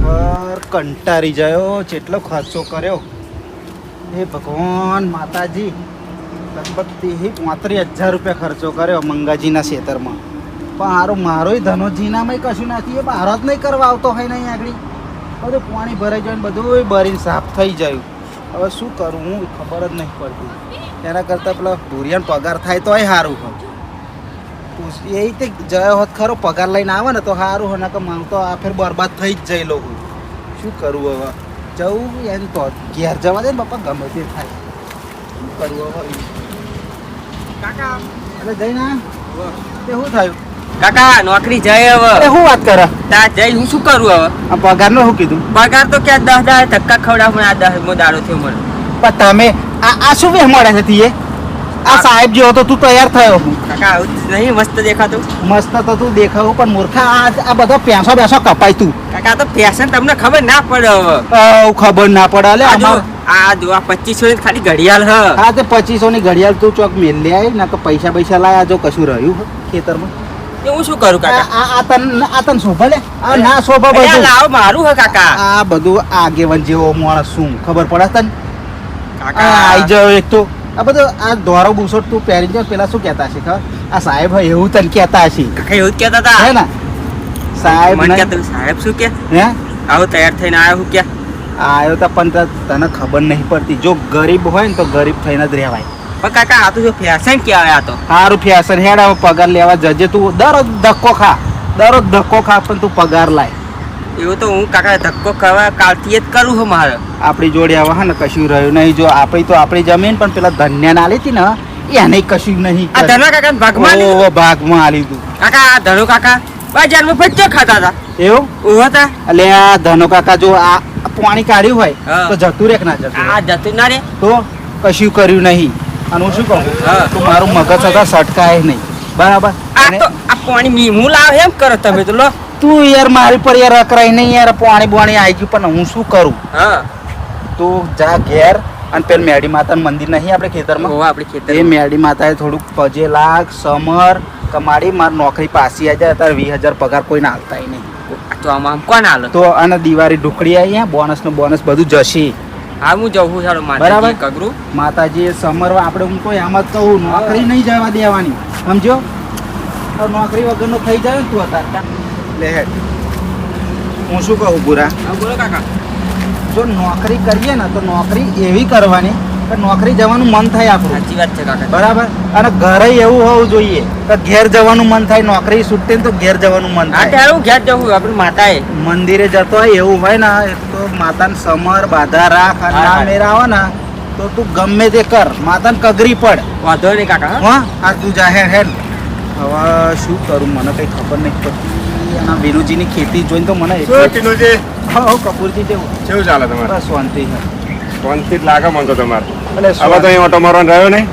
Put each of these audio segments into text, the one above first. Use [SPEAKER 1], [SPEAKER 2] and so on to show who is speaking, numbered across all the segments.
[SPEAKER 1] ખરેખર કંટાળી ગયો. જેટલો ખર્ચો કર્યો એ ભગવાન માતાજી, લગભગ 35,000 રૂપિયા ખર્ચો કર્યો મંગાજીના ખેતરમાં. પણ હારું મારોય ધનોજીનામાં કશું નથી. એ બહાર જ નહીં કરવા આવતો હોય નહીં આગળ. બધું પાણી ભરાઈ જાય ને બધું બરીને સાફ થઈ જાય. હવે શું કરું હું ખબર જ નહીં પડતી. એના કરતાં પેલા ભૂરિયાનો પગાર થાય તોય સારું હોય. એ રીતે જયો હોત ખરો, પગાર લઈને આવે ને તો સારું હોય. કે માંગતો આ ફેર બરબાદ થઈ જ જાય લોકો. શું કરવું હવે? જવું એમ તો ઘેર જવા દે ને બાપા, ગમે તે થાય. શું કરવું હવે? કાકા એટલે જઈને તે શું થયું?
[SPEAKER 2] કાકા નોકરી જાય હવે.
[SPEAKER 1] શું વાત કરે?
[SPEAKER 2] તા જઈ હું શું કરું હવે?
[SPEAKER 1] આ પગારનું શું કીધું?
[SPEAKER 2] પગાર તો ક્યાં 10 દાડા ધક્કા ખવડાવ, મને આ 10મો દાડો થયો મને.
[SPEAKER 1] પણ તમે આ શું વેહ મળે છે તીએ? આ સાહેબ જેવો તો તું તૈયાર થયો.
[SPEAKER 2] કાકા આવું નહીં મસ્ત દેખાતું?
[SPEAKER 1] મસ્ત તો તું દેખાવું, પણ મૂર્ખા આ બધો પેસો બેસો કપાય તું.
[SPEAKER 2] કાકા તો ફેશન તમને ખબર ના પડે હવે.
[SPEAKER 1] ખબર ના પડે. અલે
[SPEAKER 2] આ જો 2500 ની ખાલી ઘડિયાળ હ.
[SPEAKER 1] હા તે 2500 ની ઘડિયાળ તું ચોક મેલ લે આય ના કે પૈસા લાયા જો કશું રહ્યું ખેતરમાં.
[SPEAKER 2] એ હું શું કરું કાકા?
[SPEAKER 1] આ તન શોભા લે. આ ના શોભા બધું.
[SPEAKER 2] લાવ મારું હ કાકા.
[SPEAKER 1] આ બધું આગેવન જેવો માણસ શું ખબર પડે તને?
[SPEAKER 2] કાકા
[SPEAKER 1] આઈ જાવ એક તો આ બધું આ દોરો બુસોટ તું પહેરી જાય. પેલા શું કહેતા હશે ખબર? આ સાહેબ હોય એવું તને કહેતા હશે.
[SPEAKER 2] કાકા એવું જ કહેતા હતા
[SPEAKER 1] હે ને સાહેબ?
[SPEAKER 2] મને કહેતા સાહેબ શું કે?
[SPEAKER 1] હે
[SPEAKER 2] આવો તૈયાર થઈને આવ્યો હું કે?
[SPEAKER 1] આવ્યો તો પણ તને ખબર નહીં પડતી. જો ગરીબ હોય ને તો ગરીબ થઈને જ રહેવાય.
[SPEAKER 2] પણ કાકા આ તો જો ફેશન કહેવાય. આ તો
[SPEAKER 1] સારું ફેશન હેડ. હવે પગાર લેવા જજે તું. દરરોજ ધક્કો ખા, પણ તું પગાર લાય.
[SPEAKER 2] એવું તો હું કાકા ધક્કો ખાવા કાલથી જ કરું છું મારે.
[SPEAKER 1] આપણી જોડે હવે હા ને કશું રહ્યું નહીં. જો આપણી જમીન પણ પેલા ધન્યાને આલી હતી ને એને કશું નહીં.
[SPEAKER 2] આ ધનો કાકા ભાગમાં
[SPEAKER 1] ભાગમાં આલી તું.
[SPEAKER 2] કાકા આ ધનો કાકા બજારમાં ભજ્જો ખાતા હતા
[SPEAKER 1] એવું
[SPEAKER 2] હતા.
[SPEAKER 1] એટલે આ ધનો કાકા જો આ પાણી કાઢ્યું હોય
[SPEAKER 2] હા.
[SPEAKER 1] તો જતું રે કે ના જતું?
[SPEAKER 2] આ જતું ના રે
[SPEAKER 1] તો કશું કર્યું નહીં. અને હું શું કહું,
[SPEAKER 2] હા.
[SPEAKER 1] તો મારું મગજ હતા સટકાય નહીં. બરાબર?
[SPEAKER 2] આ તો આ પાણી મીમું લાવ એમ કરો તમે તો લો.
[SPEAKER 1] તું યાર મારી પર યાર અકરાય નહીં યાર. પાણી બોણી આવી ગયું પણ હું શું કરું?
[SPEAKER 2] હા
[SPEAKER 1] તું જા ઘેર અને પેલ મેડી માતાનું મંદિર નહીં આપણે ખેતરમાં?
[SPEAKER 2] આપણે ખેતર
[SPEAKER 1] એ મેડી માતાએ થોડુંક પજે લાખ સમર કમાડી મારી નોકરી પાછી આવી જાય. અત્યારે 20,000 પગાર કોઈને હાલતા નહીં.
[SPEAKER 2] તો આમાં કોણ હાલો
[SPEAKER 1] તો અને દિવાળી ઢુકડી આવી બોનસ નું બોનસ બધું જશે.
[SPEAKER 2] હા હું જવું ચાલો
[SPEAKER 1] બરાબર.
[SPEAKER 2] માતાજી કગરું
[SPEAKER 1] માતાજી સમર આપણે હું કોઈ આમ જ કહું નોકરી નહીં જવા દેવાની. સમજો? નોકરી વગરનો થઈ જાય ને તું અત્યારે લે હેડ. હું શું કહું બુરા,
[SPEAKER 2] બોલો કાકા.
[SPEAKER 1] જો નોકરી કરીએ ને તો નોકરી એવી કરવાની કે નોકરી જવાનું મન થાય આપણું.
[SPEAKER 2] સાચી વાત છે કાકા.
[SPEAKER 1] બરાબર? અને ઘરે એવું હોવું જોઈએ કે ઘેર જવાનું મન થાય. નોકરી છૂટે ને તો ઘેર જવાનું મન
[SPEAKER 2] હા
[SPEAKER 1] થાય.
[SPEAKER 2] ત્યારે હું ઘેર જવું આપણી માતાએ.
[SPEAKER 1] મંદિરે જતો હોય એવું હોય ને તો માતાને સમર બાધા રાખ અને ના મેરા આવે ને તો તું ગમે તે કર, માતાને કગરી પડ.
[SPEAKER 2] વાંધો નહીં કાકા.
[SPEAKER 1] હા આ તું જાહેર હેડ. હવે શું કરું મને કઈ ખબર નહીં પડતી. અને વિનુજીની ખેતી જોઈને તો મને કપૂરજી જેવું
[SPEAKER 3] કેવું ચાલે તમારે?
[SPEAKER 1] બસ શાંતિ છે.
[SPEAKER 3] શાંતિ જ લાગે મને તો તમારે.
[SPEAKER 1] એટલે
[SPEAKER 3] હવે તો અહીં ઓટો મારવાનો રહ્યો નહીં.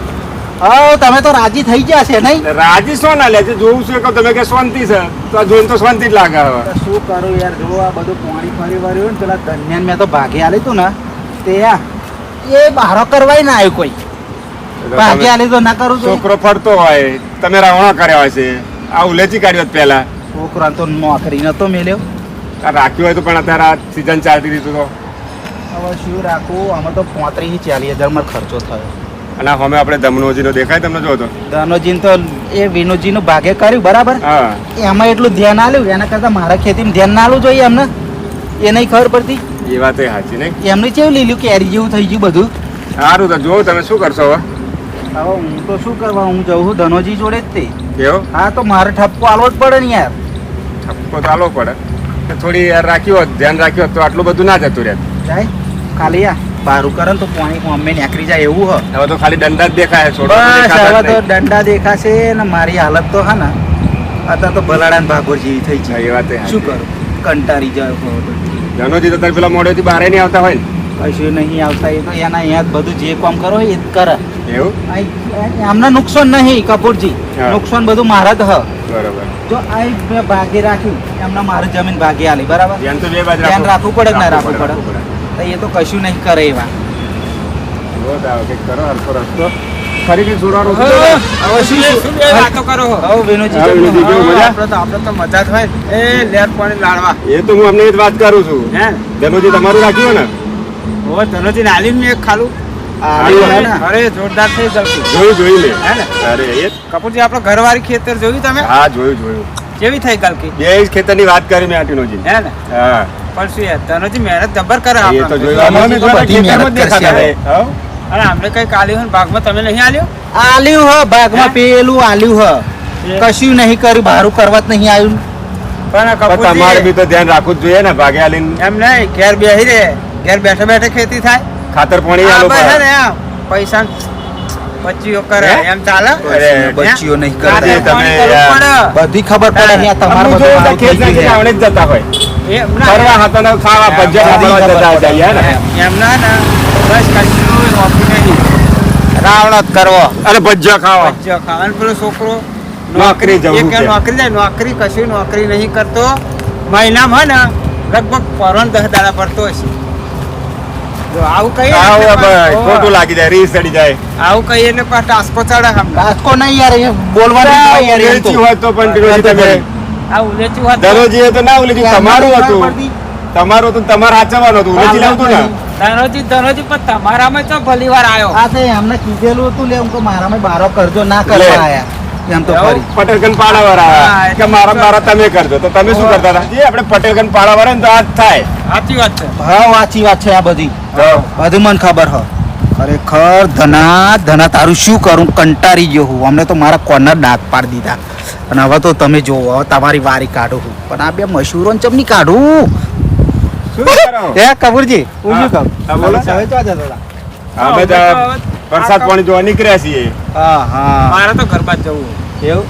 [SPEAKER 1] હા તમે તો રાજી થઈ ગયા છે નહીં?
[SPEAKER 3] રાજી શું ના લે છે? જોવું છે કે તમે કે શાંતિ છે તો આ જોઈને તો શાંતિ જ લાગે હવે.
[SPEAKER 1] શું કરું યાર? જો આ બધું પાણી ફરી વળ્યું ને પેલા ધન્યાન મેં તો ભાગે આલી તું ને તે એ બહારો કરવાય ના આવ્યું કોઈ. ભાગે આલી તો ના કરું તો
[SPEAKER 3] છોકરો ફરતો હોય તમે રાવણા કર્યા હોય છે. આ ઉલેચી કાઢ્યો પેલા
[SPEAKER 1] છોકરા તો નોકરી નતો મેલ્યો.
[SPEAKER 3] આ રાખ્યું હોય તો પણ અત્યારે આ સિઝન ચાલતી દીધું તો
[SPEAKER 1] હવે શું રાખવું? આમાં તો 35,000-40,000 માં ખર્ચો થયો.
[SPEAKER 3] અને અમે આપણે ધમનોજીનો દેખાય તમને જો તો
[SPEAKER 1] ધનોજીને તો એ વિનોદજીનું ભાગે કર્યું બરાબર.
[SPEAKER 3] હા
[SPEAKER 1] એમાં એટલું ધ્યાન આલ્યું. એના કરતા મારા ખેતીમાં ધ્યાન ના આલવું જોઈએ એમને. એ નહીં ખબર પડતી.
[SPEAKER 3] એ વાત એ સાચી નહીં.
[SPEAKER 1] એમને કેવું લીલું કેરી જેવું થઈ ગયું બધું.
[SPEAKER 3] સારું તો જોઉં તમે શું કરશો હવે?
[SPEAKER 1] હવે હું તો શું કરવા, હું જઉં છું ધનોજી જોડે જ તે.
[SPEAKER 3] કેવો
[SPEAKER 1] હા તો મારે ઠપકો આલવો જ પડે ને યાર.
[SPEAKER 3] ઠપકો તો આલવો પડે. થોડી યાર રાખ્યું હોત, ધ્યાન રાખ્યું હોત તો આટલું બધું ના જતું રહે.
[SPEAKER 1] જાય ખાલી બારું કરે ને તો પાણી અમે નીકળી જાય એવું હ.
[SPEAKER 3] હવે તો ખાલી દંડા જ દેખાય. છોડવા તો
[SPEAKER 1] બસ
[SPEAKER 3] દેખાતા
[SPEAKER 1] હવે
[SPEAKER 3] જ
[SPEAKER 1] તો
[SPEAKER 3] નહીં.
[SPEAKER 1] દંડા દેખાશે ને મારી હાલત તો હા ને અત્યારે તો ભલાડા ભાગોર જેવી થઈ
[SPEAKER 3] હા,
[SPEAKER 1] છે.
[SPEAKER 3] એ વાત એ
[SPEAKER 1] શું
[SPEAKER 3] સાચી.
[SPEAKER 1] કરું? કંટાળી જાય.
[SPEAKER 3] ધનોજી તો તારે પેલા મોડેથી બહાર નહીં આવતા હોય ને.
[SPEAKER 1] કશું નહીં આવતા. એ તો એના અહીંયા જ બધું જે કામ કરો એ જ કરે.
[SPEAKER 3] એવું
[SPEAKER 1] એમને નુકસાન નહીં કપૂરજી.
[SPEAKER 3] હા.
[SPEAKER 1] નુકસાન બધું મારા જ હ.
[SPEAKER 3] બરોબર.
[SPEAKER 1] જો આ મેં ભાગે રાખ્યું એમને મારી જમીન ભાગે આલી બરાબર.
[SPEAKER 3] ધ્યાન તો બે બાજુ
[SPEAKER 1] ધ્યાન રાખવું પડે કે ના રાખવું પડે?
[SPEAKER 3] પડે.
[SPEAKER 1] તો એ તો કશું નહીં કરે એવા.
[SPEAKER 3] જો તો આવો કંઈક કરો હરખો રસ્તો. ફરીથી છોડવાનું
[SPEAKER 2] હવે
[SPEAKER 3] હતું.
[SPEAKER 1] હવે
[SPEAKER 2] શું બે વાતો કરો છો?
[SPEAKER 1] હવે વિનોદજી
[SPEAKER 3] હવે
[SPEAKER 1] કેમ
[SPEAKER 3] વિનોદજી કેવું મજા?
[SPEAKER 2] આપણે તો મજા જ હોય ને. એ લેટ પાણી લાડવા
[SPEAKER 3] એ તો હું અમને એ જ વાત કરું છું.
[SPEAKER 2] હે
[SPEAKER 3] ધનુજી તમારું રાખ્યું ને?
[SPEAKER 2] હવે ધનોજી નાલી ને એક ખાલું
[SPEAKER 1] આવ્યું હે ને?
[SPEAKER 2] અરે જોરદાર થઈ જલ્દી
[SPEAKER 3] જોયું મેં.
[SPEAKER 2] હે ને
[SPEAKER 3] અરે એ જ.
[SPEAKER 2] કપૂરજી આપણો ઘરવાળી ખેતર જોયું તમે
[SPEAKER 3] હા જોયું.
[SPEAKER 2] કેવી થઈ ગલકી
[SPEAKER 3] બે જ ખેતરની વાત કરી મેં આટીનોજી.
[SPEAKER 2] હે ને
[SPEAKER 3] હા
[SPEAKER 2] પણ શું યાર ધનોજી મહેનત જબર કરે
[SPEAKER 3] એ તો
[SPEAKER 2] આપણે
[SPEAKER 3] જોયું. અમે
[SPEAKER 1] તો બધી
[SPEAKER 3] ખેતરમાં જ
[SPEAKER 1] મહેનત કરશે
[SPEAKER 3] દેખાતા
[SPEAKER 1] હવે.
[SPEAKER 3] હતા. હઉ.
[SPEAKER 2] અને અમને કઈ કાલી હોય ને ભાગમાં તમે નહીં આલ્યો
[SPEAKER 1] આલ્યું હ ભાગમાં
[SPEAKER 2] હે?
[SPEAKER 1] પેલું આલ્યું હ
[SPEAKER 2] એ?
[SPEAKER 1] કશું નહીં કર્યું બારું કરવા જ નહીં આવ્યું
[SPEAKER 2] પણ
[SPEAKER 3] પણ તમારે
[SPEAKER 2] કપૂરજી
[SPEAKER 3] બી તો ધ્યાન રાખવું જ જોઈએ ને. ભાગે આલીને
[SPEAKER 2] એમ નહીં ઘેર બેહી રે ઘેર બેઠે બેઠે ખેતી થાય
[SPEAKER 3] ખાતર પાણી
[SPEAKER 2] આ
[SPEAKER 3] આલો
[SPEAKER 2] બસ હે
[SPEAKER 3] પડે.
[SPEAKER 2] ને આમ પૈસા બચ્ચીઓ કરે
[SPEAKER 3] હે?
[SPEAKER 2] એમ ચાલે
[SPEAKER 3] અરે,
[SPEAKER 1] બચ્ચીઓ નહીં
[SPEAKER 2] ખાતર
[SPEAKER 1] કરતા
[SPEAKER 3] તમે
[SPEAKER 2] પાણી કરવું
[SPEAKER 3] યાર.
[SPEAKER 2] પડે.
[SPEAKER 1] બધી ખબર પડે અહીંયા તમારે
[SPEAKER 3] અમે
[SPEAKER 1] બધું
[SPEAKER 3] જોયું તો
[SPEAKER 1] આવું
[SPEAKER 3] ખેત
[SPEAKER 1] થઈ
[SPEAKER 3] નાખીને
[SPEAKER 1] ગયું
[SPEAKER 3] આવડે જ જતા હોય.
[SPEAKER 2] એમ ના
[SPEAKER 3] ફરવા હાથોને ખાવા
[SPEAKER 2] એમ
[SPEAKER 3] ભજીયા
[SPEAKER 1] બધી
[SPEAKER 3] ખાવા
[SPEAKER 1] ખબર
[SPEAKER 3] જતા
[SPEAKER 1] પડે.
[SPEAKER 3] હતા યાર.
[SPEAKER 2] એમ ના ના બસ કશું નોકરી નહીં
[SPEAKER 1] રાવણ જ કરવો
[SPEAKER 3] અરે ભજીયા ખાવા
[SPEAKER 2] બચ્ચીઓ ખાવાનું પેલો છોકરો
[SPEAKER 3] નોકરી જવું
[SPEAKER 2] એક
[SPEAKER 3] છે.
[SPEAKER 2] નોકરી જાય નોકરી કશું નોકરી નહીં કરતો મહિનામાં હે ને લગભગ પરોન 10 દાડા પડતો હશે જો આવું કહીએ
[SPEAKER 3] આવો
[SPEAKER 2] એટલે
[SPEAKER 3] ભાઈ
[SPEAKER 2] પાછું-
[SPEAKER 3] ખોટું લાગી જાય રીસ ચડી જાય.
[SPEAKER 2] આવું કહીએ એટલે પાછો ટાસ્કો ચડે હમ
[SPEAKER 1] કાચકો નહીં યાર એ બોલવાનું જ નહીં યાર એમ તો.
[SPEAKER 3] ઉલેચી હોય તો પણ ટીનોજી તમે
[SPEAKER 2] આ ઉલેચું હતું
[SPEAKER 3] દરરોજી એ તો ના ઉલેચી તમારું
[SPEAKER 1] ખબર
[SPEAKER 3] હતું
[SPEAKER 1] પડતી.
[SPEAKER 3] તમારું હતું તમારે હાચવવાનું હતું ઉલેચી લાવતું ને
[SPEAKER 2] ધનોજી પણ તમારામાં તો ભલી વાર આવ્યો
[SPEAKER 1] આ તો એમને કીધેલું હતું લે એમ કે મારામાં બારો કરજો ના કરવા
[SPEAKER 3] લે.
[SPEAKER 1] આયા એમ તો
[SPEAKER 2] એવું?
[SPEAKER 1] ફરી
[SPEAKER 3] પટેલગંજ પાડાવાળા
[SPEAKER 2] હા,
[SPEAKER 3] આવ્યા કે મારા તમે કરજો તો તમે શું કરતા હતા જે આપણે પટેલગંજ પાડાવાળા ને તો આ જ થાય.
[SPEAKER 2] સાચી વાત છે
[SPEAKER 1] હા સાચી વાત છે આ બધી
[SPEAKER 3] તો
[SPEAKER 1] બધું મને ખબર હ ખરેખર ધના તારું શું કરું કંટાળી ગયો હું અમને તો મારા કોર્નર ડાક પાડી દીધા અને હવે તો તમે જોવો હવે તમારી વારી કાઢું હું પણ આ બે મશહૂરો ચમની કાઢું
[SPEAKER 3] શું કરો?
[SPEAKER 1] હે કપૂરજી હું શું કહું
[SPEAKER 3] હા, બોલો.
[SPEAKER 1] હવે ચો જતા હતા?
[SPEAKER 3] અમે તો વરસાદ પાણી જોવા નીકળ્યા છીએ.
[SPEAKER 1] હા હા
[SPEAKER 2] મારે તો ઘરમાં જ જવું
[SPEAKER 1] એવું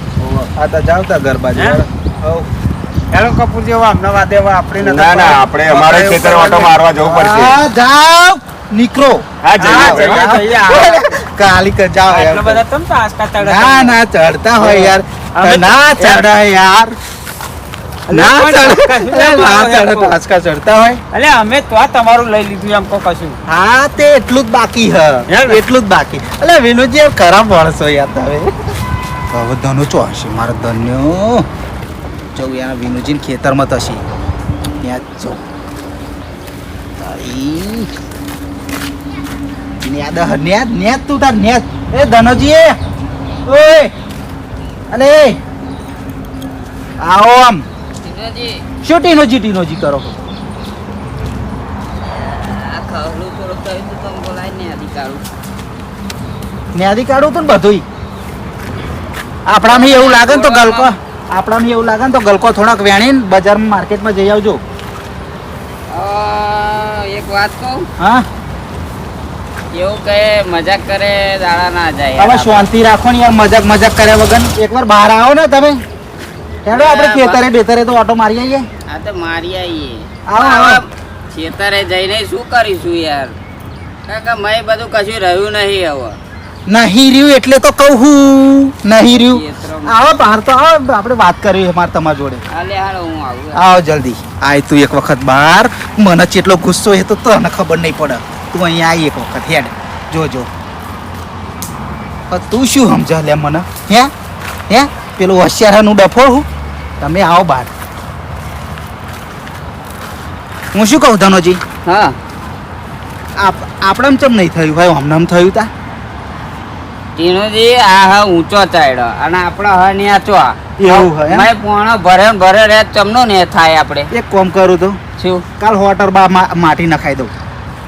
[SPEAKER 1] આ તો જાવ તા ગરબા
[SPEAKER 2] હે? હેલો કપૂર જેવા અમને વાદે આપણે
[SPEAKER 3] ના ના આપણે અમારે ખેતર ઓટો મારવા જવું પડશે.
[SPEAKER 1] હા જાવ નીકળો
[SPEAKER 3] હા
[SPEAKER 2] હા,
[SPEAKER 3] જઈએ
[SPEAKER 2] જઈએ.
[SPEAKER 3] જઈએ.
[SPEAKER 1] કાલી કે જાવ
[SPEAKER 2] એટલા
[SPEAKER 1] યાર.
[SPEAKER 2] બધા તમ તો આસકા તળે
[SPEAKER 1] ના ના ચડતા હોય યાર
[SPEAKER 2] અમે
[SPEAKER 1] ના
[SPEAKER 2] તો-
[SPEAKER 1] ચડાય યાર ના ચડે
[SPEAKER 2] કશું
[SPEAKER 1] ના
[SPEAKER 2] ના
[SPEAKER 1] ચડે
[SPEAKER 2] હોય.
[SPEAKER 1] ટાસકા ચડતા હોય
[SPEAKER 2] અલે અમે તો આ તમારું લઈ લીધું એમ કહો કશું
[SPEAKER 1] હા તે એટલું જ બાકી હ
[SPEAKER 2] હે ને?
[SPEAKER 1] એટલું જ બાકી અલે વિનોદજી યાર ખરાબ માણસો યાર તમે હવે ધનો ચો હશે મારો ધન્યો જો યાર વિનોદજી ખેતરમાં થશે ત્યાં જ જો તારી ન્યાદ હ ન્યાદ ન્યાદ તું તાર ન્યાદ એ ધનોજી ઓય અલે આવો આમ શું ટીનોજી કરો ન્યાદી કાઢું તું ને બધું આપણામાં એવું લાગે ને તો ગલકો આપણામાં એવું લાગે ને તો ગલકો થોડાક વેણીને બજારમાં માર્કેટમાં જઈ આવજો
[SPEAKER 4] એક વાત કહું
[SPEAKER 1] હા
[SPEAKER 4] એવું કે મજાક કરે દાડા ના જાય
[SPEAKER 1] હવે શાંતિ રાખો ને યાર મજાક કર્યા વગર એકવાર બહાર આવો ને તમે હેડો આપણે ખેતરે બેતરે તો ઓટો મારી આવીએ
[SPEAKER 4] આ તો મારી આવીએ
[SPEAKER 1] આવો, આવો.
[SPEAKER 4] ખેતરે જઈને શું કરીશું યાર કાકા મેં બધું કશું રહ્યું નહીં હવે
[SPEAKER 1] નહીં રહ્યું એટલે તો કહું હું નહીં રહ્યું
[SPEAKER 4] ખેતરમાં.
[SPEAKER 1] આવો બહાર તો આવો આપણે વાત કરવી છે મારે તમારી જોડે
[SPEAKER 4] હાલે હાલ હું આવું
[SPEAKER 1] આવો જલ્દી આય તું એક વખત બહાર મને જેટલો ગુસ્સો એ તો તને ખબર નહીં પડે તું અહીંયા આવી એક વખત હેડ જોજો તું શું સમજા લે મને હે પેલું હોશિયારાનું ડફોળ હું તમે આવો બહાર હું શું કહું ધનોજી
[SPEAKER 4] હા
[SPEAKER 1] આપણામ ચમ નહીં થયું ભાઈ હમણાં થયું તા
[SPEAKER 4] ટીનુજી આ હા ઊંચો ચાડ્યો અને આપણે હા નેચો
[SPEAKER 1] એવું હે એમ?
[SPEAKER 4] મેં પોણો ભરે રે ચમનો ને થાય આપણે
[SPEAKER 1] એક કોમ કરું તો
[SPEAKER 4] શું
[SPEAKER 1] કાલ હોટર બા માટી નખાઈ દઉં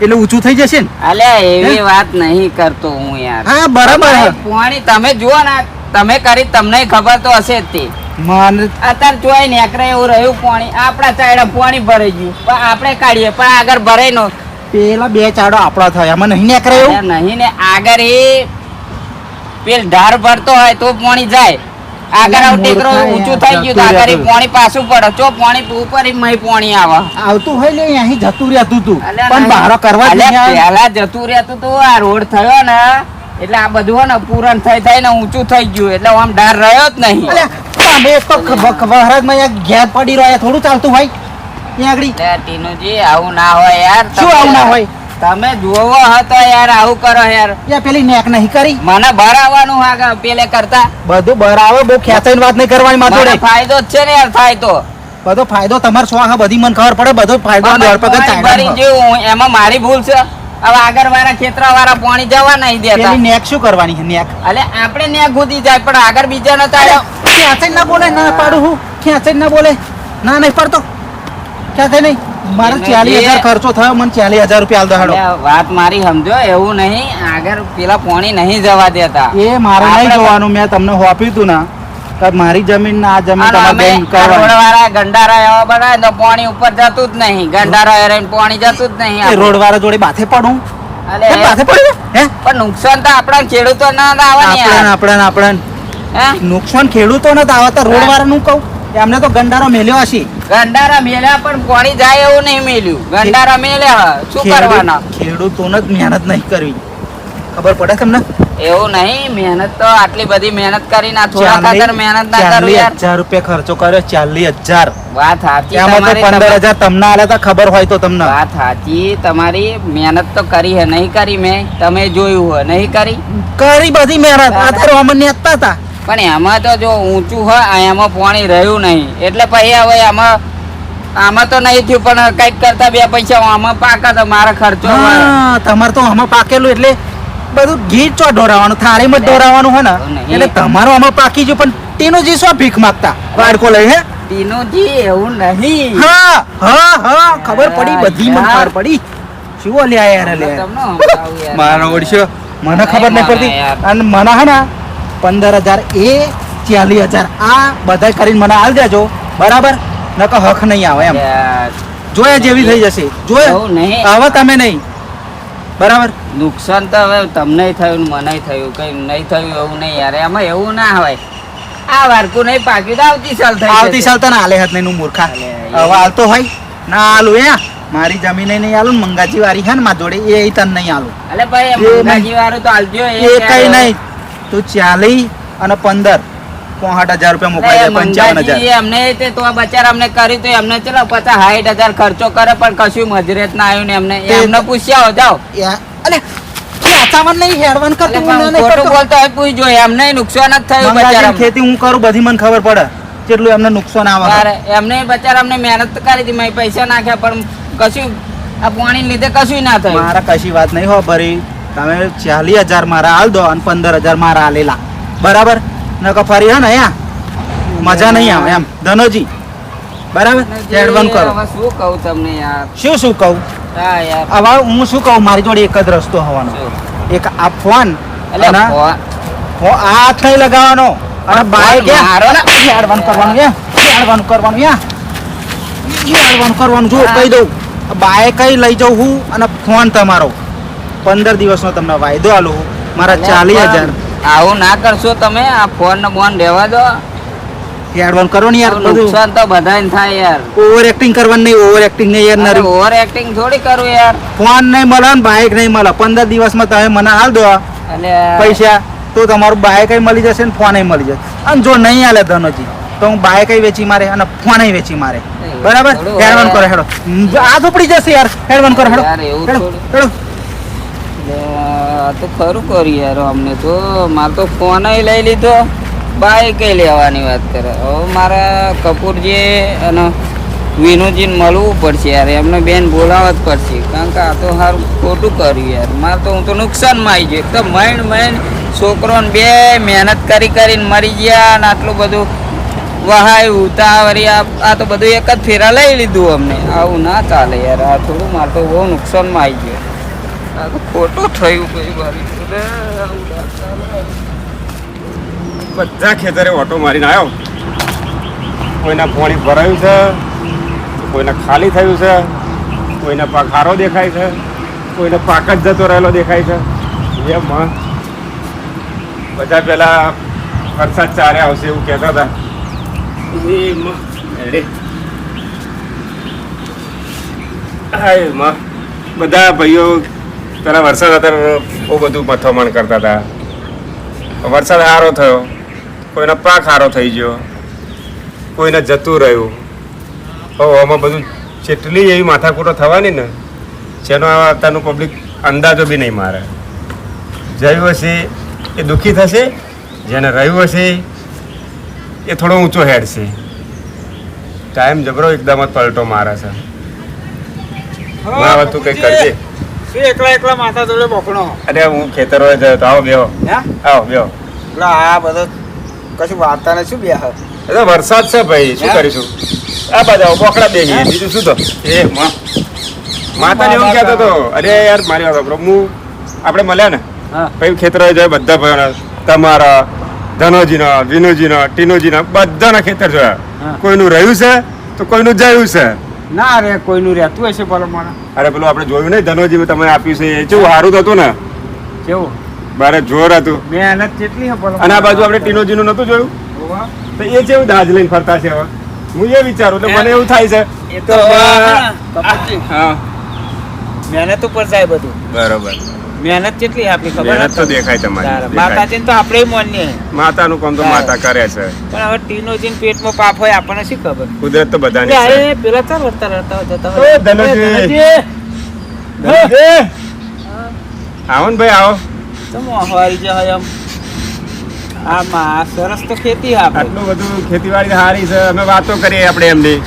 [SPEAKER 1] એટલે ઊંચું થઈ જશે ને
[SPEAKER 4] અલ્યા એવી વાત નહીં કરતો હું યાર
[SPEAKER 1] હા બરાબર હે.
[SPEAKER 4] પોણી તમે જુઓ ને તમે કરી તમને ખબર તો હશે જ તે
[SPEAKER 1] મને
[SPEAKER 4] અત્યારે જોઈ નેકરે એવું રહ્યું પાણી આપણા ચાયડા પાણી ભરાઈ ગયું પણ આપણે કાઢીએ પણ આગળ ભરાઈ નો
[SPEAKER 1] પેલા બે ચાડો આપણા થયા એમાં નહીં નીકળે એવું
[SPEAKER 4] નહીં ને આગળ એ પેલ ઢાર ભરતો હોય તો પાણી જાય આગળ આવું ટેકરો ઊંચું થઈ ગયું તો આગળ એ પાણી પાછું પડે ચો પાણી ઉપર મય પાણી આવે
[SPEAKER 1] આવતું હોય ને અહીં જતું રહેતું તું
[SPEAKER 4] અલ્યા
[SPEAKER 1] પણ
[SPEAKER 4] નહીં.
[SPEAKER 1] બહાર કરવા જ
[SPEAKER 4] અલ્યા
[SPEAKER 1] નહીં આવે.
[SPEAKER 4] પહેલા જતું રહેતું તો આ રોડ થયો ને એટલે આ બધું હે ને પૂરણ થઈ ને ઊંચું થઈ ગયું એટલે આમ ઢાર રહ્યો જ નહીં
[SPEAKER 1] અલ્યા, તમે એક તો વહરાજમાં અહીંયા ઘેર પડી રહ્યા થોડું ચાલતું હોય ત્યાં આગળ
[SPEAKER 4] એટલે ટીનુજી આવું ના હોય યાર
[SPEAKER 1] શું આવું ના હોય
[SPEAKER 4] તમે જોવો હતો યાર આવું કરો યાર
[SPEAKER 1] યા પેલી નેક નહીં કરી
[SPEAKER 4] મને ભરાવાનું આગળ પેલે કરતા
[SPEAKER 1] બધું બરાબર બહુ ખેંચાઈને વાત નહીં કરવાની મારી
[SPEAKER 4] મને
[SPEAKER 1] જોડે
[SPEAKER 4] ફાયદો જ છે ને યાર થાય તો
[SPEAKER 1] બધો ફાયદો તમારે શું હા બધી મને ખબર પડે બધો ફાયદો
[SPEAKER 4] અમે
[SPEAKER 1] દોઢ પગજ
[SPEAKER 4] પાણી ભરી
[SPEAKER 1] ચાલ્યા
[SPEAKER 4] જેવું એમાં મારી ભૂલ છે હવે આગળ વાળા ખેતર વાળા પાણી જવા નહીં દેતા
[SPEAKER 1] પેલી નેક શું કરવાની છે નેક
[SPEAKER 4] એટલે આપણે ને ઘૂદી જાય પણ આગળ બીજા નતા આવ્યા.
[SPEAKER 1] ખેંચાઈને ના બોલે ના પાડું હું ખેંચાઈને ના બોલે ના નહીં પડતો ખેંચાઈ નહીં મારે
[SPEAKER 4] એને
[SPEAKER 1] 40,000
[SPEAKER 4] એ-
[SPEAKER 1] ખર્ચો થયો મને 40,000 રૂપિયા આલ દો હાડો
[SPEAKER 4] એટલે વાત મારી સમજો એવું નહીં આગળ પેલા પાણી નહીં જવા દેતા
[SPEAKER 1] એ મારે નહીં
[SPEAKER 4] આપણે-
[SPEAKER 1] જોવાનું મેં તમને હોપ્યું તું ના કે મારી જમીન ના આ જમીન
[SPEAKER 4] અને
[SPEAKER 1] તમારે
[SPEAKER 4] અમે
[SPEAKER 1] બેન
[SPEAKER 4] આ
[SPEAKER 1] કરવાની
[SPEAKER 4] રોડવાળા ગંડારા એવા બનાવે તો પાણી ઉપર જતું જ નહીં ગંડારા એરાઈને પાણી જતું જ નહીં
[SPEAKER 1] એ
[SPEAKER 4] આપણે.
[SPEAKER 1] રોડ વાળા જોડે બાથે પડું
[SPEAKER 4] અલે
[SPEAKER 1] કેમ બાથે પડ્યું હે
[SPEAKER 4] પણ નુકસાન તો આપણા ખેડૂતો ના આવે ને યાર.
[SPEAKER 1] આપણે
[SPEAKER 4] હે?
[SPEAKER 1] નુકસાન ખેડૂતો ને આવે તો રોડ વાળાનું કહું એમને તો ગંડારો મેલ્યો હશે
[SPEAKER 4] ગંડારા મેલ્યા પણ પાણી જાય એવું નહીં મેલ્યું ગંડારા મેલ્યા શું કરવાના
[SPEAKER 1] ખેડૂતોને જ મહેનત નહીં કરવી ખબર પડે તમને
[SPEAKER 4] એવું નહીં મહેનત તો આટલી બધી મહેનત કરીને આ થોડા ખાતર મહેનત ના કરવી યાર
[SPEAKER 1] 40,000 રૂપિયા ખર્ચો કર્યો 40,000
[SPEAKER 4] વાત સાચી
[SPEAKER 1] એમાં તો
[SPEAKER 4] તમારી
[SPEAKER 1] 15,000 તમને આલે તો ખબર હોય તો તમને
[SPEAKER 4] વાત સાચી તમારી મહેનત તો કરી હે નહીં કરી મેં તમે જોયું હે નહીં કરી
[SPEAKER 1] કરી બધી મહેનત આ તો રોમન નેતા હતા
[SPEAKER 4] પણ એમાં તો જો ઊંચું હોય આ એમાં પાણી રહ્યું નહીં એટલે પછી હવે આમાં તો નહીં થયું પણ કઈક કરતા બે પૈસા આમાં પાકા તો મારા ખર્ચો
[SPEAKER 1] હા તમારે તો આમાં પાકેલું એટલે બધું ઘી ચો ઢોરાવાનું થાળીમાં જ ઢોરાવાનું હોય ને
[SPEAKER 4] નહીં.
[SPEAKER 1] એટલે તમારું આમાં પાકી ગયું પણ તેનો જે શું ભીખ માંગતા વાડકો લઈ હે
[SPEAKER 4] ટીનુજી એવું નહીં
[SPEAKER 1] હા હા હા ખબર પડી બધી મને ખબર પડી શું લ્યા યાર લે
[SPEAKER 4] તમને સમજાવું યાર.
[SPEAKER 1] મારો ઓળશો મને ખબર નહીં પડતી
[SPEAKER 4] યાર.
[SPEAKER 1] અને મને હે ને 15,000 એ 40,000 આ બધા કરીને મને આલ દેજો બરાબર નકર હક નહીં આવે એમ
[SPEAKER 4] યાર,
[SPEAKER 1] જોયા જેવી થઈ જશે
[SPEAKER 4] એવું
[SPEAKER 1] જોયા
[SPEAKER 4] નહીં.
[SPEAKER 1] હવે તમે નહીં બરાબર
[SPEAKER 4] નુકસાન તો હવે તમને થયું ને મને થયું કઈ નહીં થયું એવું નહીં યાર એમાં એવું ના હોય આ વારકું નહીં પાક્યું તો આવતી સાલ થઈ
[SPEAKER 1] આવતી
[SPEAKER 4] જશે.
[SPEAKER 1] સાલ તને આલે હાથ નહીં મૂર્ખા
[SPEAKER 4] અલે,
[SPEAKER 1] હવે હાલતો હોય ના આલું એ મારી જમીન નહીં આલું ને મંગાજી વારી હે ને માર જોડે એ તને નહીં આલું
[SPEAKER 4] અલે ભાઈ
[SPEAKER 1] એ નહીં.
[SPEAKER 4] મંગાજી વાળું તો આલજો
[SPEAKER 1] એ કઈ નહીં તું 40 અને 15 65,000 રૂપિયા મોકલાઈ દે 55,000
[SPEAKER 4] અમને તે તો આ બચારા અમને કર્યું તો એમને ચલો 50-60,000 ખર્ચો કરે પણ કશું મજરેત ના આવ્યું ને એમને
[SPEAKER 1] તે-
[SPEAKER 4] એમને પૂછ્યા જાઓ
[SPEAKER 1] અલે ખેંચાવાનું નહીં હેડવાન
[SPEAKER 4] એટલે
[SPEAKER 1] કરતું
[SPEAKER 4] પણ
[SPEAKER 1] હું નહીં
[SPEAKER 4] ખોટું
[SPEAKER 1] કરતો.
[SPEAKER 4] બોલતો હોય પૂછજો એમને નુકસાન જ થયું
[SPEAKER 1] મંગાજીની
[SPEAKER 4] બચારા
[SPEAKER 1] ખેતી હું કરું બધી મને ખબર પડે કેટલું એમને નુકસાન આવે
[SPEAKER 4] તારે એમને બચારા અમને મહેનત કરી હતી મેં પૈસા નાખ્યા પણ કશું આ પાણી લીધે કશું ના થયું
[SPEAKER 1] મારા કશી વાત નહીં હો ભરી તમે 40,000 મારા હાલ દો અને 15,000 મારા હાલેલા બરાબર નકર ફરી હે ને અહીંયા મજા નહીં આવે એમ ધનોજી બરાબર એડવાન્સ કરો
[SPEAKER 4] હવે શું કહું તમને યાર
[SPEAKER 1] શું કહું
[SPEAKER 4] હા યાર
[SPEAKER 1] હવે હું શું કહું મારી જોડે એક જ રસ્તો હોવાનો
[SPEAKER 4] શું?
[SPEAKER 1] એક આ ફોન
[SPEAKER 4] એટલે
[SPEAKER 1] અને હાથ નહીં લગાવવાનો અને બાઈક
[SPEAKER 4] મારો ને.
[SPEAKER 1] એડવાન્સ કરવાનું એડવાન્સ કરવાનું એડવાન્સ કરવાનું જો કહી દઉં બાઈક કઈ લઈ જાઉં હું અને ફોન તમારો 15 દિવસનો તમને વાયદો આલું હું. મારા 40,000
[SPEAKER 4] આવું ના કરશો તમે આ ફોન ને બોન રહેવા દો
[SPEAKER 1] એડવાન્સ કરો ને યાર
[SPEAKER 4] આવું
[SPEAKER 1] બધું
[SPEAKER 4] નુકસાન તો બધાને થાય યાર
[SPEAKER 1] ઓવર એક્ટિંગ કરવાનું નહીં ઓવર એક્ટિંગ નહીં યાર નરી
[SPEAKER 4] ઓવર એક્ટિંગ થોડી કરું યાર
[SPEAKER 1] ફોન નહીં મળે ને બાઈક નહીં મળે 15 દિવસમાં તમે મને હાલ દો
[SPEAKER 4] એટલે
[SPEAKER 1] પૈસા તો તમારું બાઈક મળી જશે ને ફોન મળી જશે અને જો નહીં હાલે ધનોજી તો હું બાઈક વેચી મારે અને ફોન વેચી મારે બરાબર
[SPEAKER 4] થોડું
[SPEAKER 1] હેડવાન કરો હેડો આ તો પડી જશે યાર હેડવાન કરો હેડો
[SPEAKER 4] યાર, એવું
[SPEAKER 1] હેડો
[SPEAKER 4] થોડું.
[SPEAKER 1] હેડો
[SPEAKER 4] આ તો ખરું કર્યું યાર અમને તો મારે તો ફોન લઈ લીધો બાઈક લેવાની વાત કરે હવે મારા કપૂરજી અને વિનુજીને મળવું પડશે યાર એમને બેન બોલાવવા જ પડશે કારણ કે આ તો સારું ખોટું કર્યું યાર મારે તો હું તો નુકસાનમાં આવી ગયો એકદમ માઇન્ડ છોકરોને બે મહેનત કરીને મરી ગયા અને આટલું બધું વહાય ઉતાવળી આ તો બધું એક જ ફેરા લઈ લીધું અમને આવું ના ચાલે યાર આ થોડું મારે તો બહુ નુકસાનમાં આવી ગયો આ તો ખોટું થયું કઈ મારી જોડે. આવું ના ચાલે.
[SPEAKER 3] બધા ખેતરે ઓટો મારીને આવ્યો કોઈના પાણી ભરાયું છે કોઈના ખાલી થયું છે કોઈના પાક હારો દેખાય છે કોઈને પાક જ જતો રહેલો દેખાય છે એમ બધા પેલા વરસાદ ચારે આવશે એવું કહેતા હતા બધા ભાઈઓ પેલા વરસાદ અત્યારે બહુ બધું મથામણ કરતા હતા વરસાદ સારો થયો કોઈનો પાક સારો થઈ ગયો કોઈને જતું રહ્યું હવે આમાં બધું જેટલી એવી માથાકૂટો થવાની ને જેનો અત્યારનું પબ્લિક અંદાજો બી નહીં મારે. જયું હશે એ દુઃખી થશે, જેને રહ્યું હશે એ થોડો ઊંચો હેડશે. ટાઈમ જબરો એકદમ જ પલટો મારે છે. હવે તું કંઈક કરજે.
[SPEAKER 2] શું એકલા એકલા માથા જોડે બોકણો?
[SPEAKER 3] અરે હું ખેતરોએ જયો તો. આવો બેહો,
[SPEAKER 2] હે
[SPEAKER 3] આવો બેહો.
[SPEAKER 2] પેલા આ બધો કશું વાર્તા ને શું બે
[SPEAKER 3] એટલે વરસાદ છે ભાઈ, શું કરીશું? આ બધા બોકડા બેહી, બીજું શું તો. એ માતાને એવું કહેતો હતો, અરે યાર મારી વાત સાંભળો, હું આપણે મળ્યા ને
[SPEAKER 2] હા
[SPEAKER 3] પછી ખેતરોએ જાય બધા ભાઈઓના, તમારા ધનોજીના, વિનોજીના, ટીનોજીના બધાના ખેતર જોયા.
[SPEAKER 2] હા.
[SPEAKER 3] કોઈનું રહ્યું છે તો કોઈનું જયું છે.
[SPEAKER 2] ના રે કોઈનું રહેતું હશે ભલે મને
[SPEAKER 3] અરે પેલું આપણે જોયું નહીં ધનોજી તમે આપ્યું છે એ કેવું સારું હતું ને,
[SPEAKER 2] કેવું
[SPEAKER 3] બારે જોર હતું.
[SPEAKER 2] મહેનત કેટલી હે ભલે
[SPEAKER 3] અને આ બાજુ આપણે ટીનોજીનું નતું જોયું તો એ કેવું દાજ લઈને ફરતા છે હવે. હું એ વિચારું એટલે મને એવું થાય છે.
[SPEAKER 2] એ તો કપૂરજી,
[SPEAKER 3] હા
[SPEAKER 2] મહેનત ઉપર જાય બધું.
[SPEAKER 3] બરોબર.
[SPEAKER 2] મહેનત કેટલી આપણી ખબર
[SPEAKER 3] મહેનત તો
[SPEAKER 2] નથી?
[SPEAKER 3] દેખાય તમારી,
[SPEAKER 2] તારે.
[SPEAKER 3] દેખાય.
[SPEAKER 2] માતાજીને તો આપણે માનીએ,
[SPEAKER 3] માતાનું કામ તો માતા કરે છે.
[SPEAKER 2] પણ હવે ટીનોજીને પેટમાં પાપ હોય આપણને શી ખબર?
[SPEAKER 3] કુદરત તો બધાની
[SPEAKER 2] એટલે
[SPEAKER 3] છે.
[SPEAKER 2] આ એ પેલા ચાલ વળતા રહેતા હોય જતા
[SPEAKER 3] ઓય
[SPEAKER 2] હોય.
[SPEAKER 3] ધનોજી.
[SPEAKER 2] ધનોજી!
[SPEAKER 3] ધનોજી! આવો ને ભાઈ આવો.
[SPEAKER 2] ચમ હવારી જાય એમ? આમાં સરસ તો ખેતી હે આપણે.
[SPEAKER 3] આટલું બધું ખેતીવાડી સારી છે, અમે વાતો કરીએ આપણે એમની,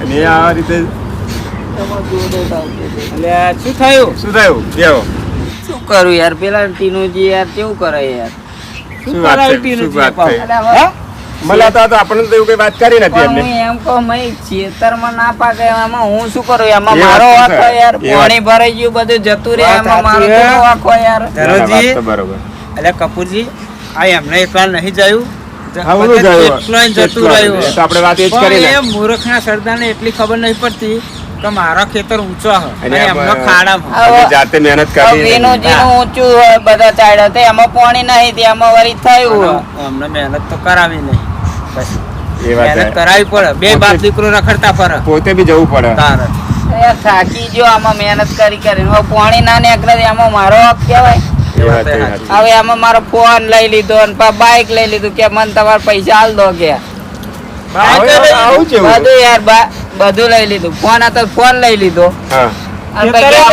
[SPEAKER 3] અને એ આ રીતે
[SPEAKER 2] એટલે શું થયું?
[SPEAKER 3] શું થયું? બેહો.
[SPEAKER 4] શું કરું યાર, પેલા ટીનુજી યાર કેવું કરે યાર.
[SPEAKER 3] શું વાત
[SPEAKER 2] કરાયું
[SPEAKER 3] થઈ?
[SPEAKER 2] ટીનુજી
[SPEAKER 3] શું વાત
[SPEAKER 2] પાવ?
[SPEAKER 3] થઈ?
[SPEAKER 4] અલા હવે-
[SPEAKER 2] હે?
[SPEAKER 3] મળ્યા હતા તો આપણને તો એવું કઈ વાત કરી નથી
[SPEAKER 4] પણ
[SPEAKER 3] એમને.
[SPEAKER 4] હું એમ કહું મય ખેતરમાં ના પાકે એમાં હું શું કરું? એમાં
[SPEAKER 3] એ વાત
[SPEAKER 4] મારો
[SPEAKER 3] તો
[SPEAKER 4] વાંક
[SPEAKER 3] છે.
[SPEAKER 4] હોય યાર.
[SPEAKER 3] એ વાત.
[SPEAKER 4] પાણી ભરાઈ ગયું બધું જતું રહે,
[SPEAKER 2] વાત
[SPEAKER 4] એમાં મારો
[SPEAKER 2] સાચી
[SPEAKER 4] કેવો
[SPEAKER 2] હે.
[SPEAKER 4] વાંક હોય યાર.
[SPEAKER 2] ધનોજી,
[SPEAKER 3] વાત તો બરોબર.
[SPEAKER 2] એટલે કપૂરજી આ એમને એકલા નહીં જયું
[SPEAKER 3] હા, ઓલું જયું.
[SPEAKER 2] એટલોય જતું
[SPEAKER 3] એટલું
[SPEAKER 2] રહ્યું.
[SPEAKER 3] એ તો આપણે વાત એ જ
[SPEAKER 2] પણ
[SPEAKER 3] કરી ને.
[SPEAKER 2] એ મૂર્ખના સરદારને એટલી ખબર નહીં પડતી કે મારા ખેતર ઊંચો હ
[SPEAKER 3] અને
[SPEAKER 2] અને
[SPEAKER 3] આમાં-
[SPEAKER 2] એમનો ખાડામાં.
[SPEAKER 3] અમે જાતે મહેનત
[SPEAKER 4] હવે
[SPEAKER 3] કરી.
[SPEAKER 4] વિનુજીનું ઊંચું હોય બધા ચાડ્યા તો એમાં પાણી નહીં તે એમાં વળી થયું.
[SPEAKER 2] અમને મહેનત તો કરાવી નહીં. પછી
[SPEAKER 3] એ વાત
[SPEAKER 2] મહેનત
[SPEAKER 3] છે.
[SPEAKER 2] કરાવી પડે. બે બાપ દીકરો રખડતા ફરે
[SPEAKER 3] પોતે બી જવું પડે.
[SPEAKER 2] તારે.
[SPEAKER 4] યાર થાકી ગયો આમાં મહેનત કરી કરીને. હવે પાણી ના નીકળે તો એમાં મારો હક કહેવાય.
[SPEAKER 3] એ વાત એ સાચી.
[SPEAKER 4] હવે એમાં મારો ફોન લઈ લીધો અને બાઇક લઈ લીધું કે મને તમારે પૈસા આલ દો કે
[SPEAKER 3] આવું છે એવું?
[SPEAKER 4] બધું યાર બધું લઈ લીધું. ફોન હતો ફોન લઈ લીધો
[SPEAKER 3] હા.
[SPEAKER 4] અને પછી